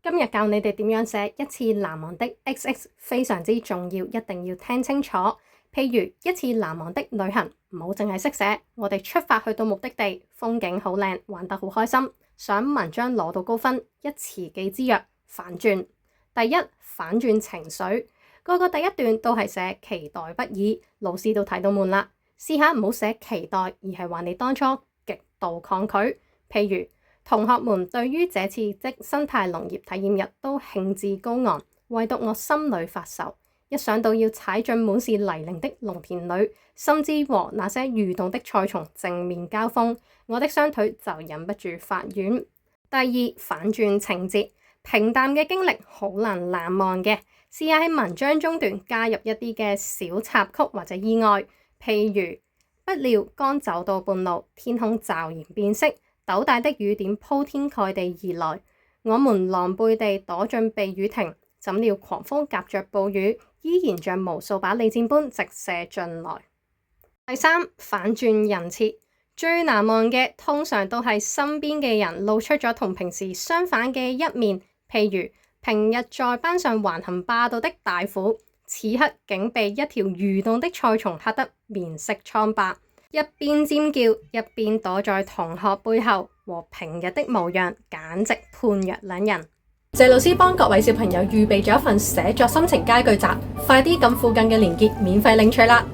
今日教你哋點樣寫一次難忘的 XX， 非常之重要，一定要聽清楚。譬如一次難忘的旅行，唔好淨係識寫。我哋出發去到目的地，風景好靚，玩得好開心，想文章攞到高分，一詞記之曰反轉。第一，反轉情緒，個第一段都係寫期待不已，老師都睇到悶啦。試下唔好寫期待，而係話你當初極度抗拒。譬如同學們對於這次的生態農業體驗日都興致高昂，唯獨我心裏發愁。一想到要踩進滿是泥濘的農田裏，甚至和那些蠕動的菜蟲正面交鋒，我的雙腿就忍不住發軟。第二，反轉情節，平淡嘅經歷好難難忘嘅，試下喺文章中段加入一啲嘅小插曲或者意外，譬如不料剛走到半路，天空驟然變色，豆大的雨點鋪天蓋地而來，我們狼狽地躲進避雨亭，怎料狂風夾着暴雨，依然像無數把利箭般直射進來。第三，反轉人設，最難忘嘅通常都係身邊嘅人露出咗同平時相反嘅一面，譬如平日在班上橫行霸道的大虎，此刻竟被一條蠕動的菜蟲嚇得面色蒼白，一邊尖叫一邊躲在同學背後，和平日的模樣簡直判若兩人。謝老師幫各位小朋友預備咗一份寫作心情佳句集，快啲撳附近嘅連結免費領取啦！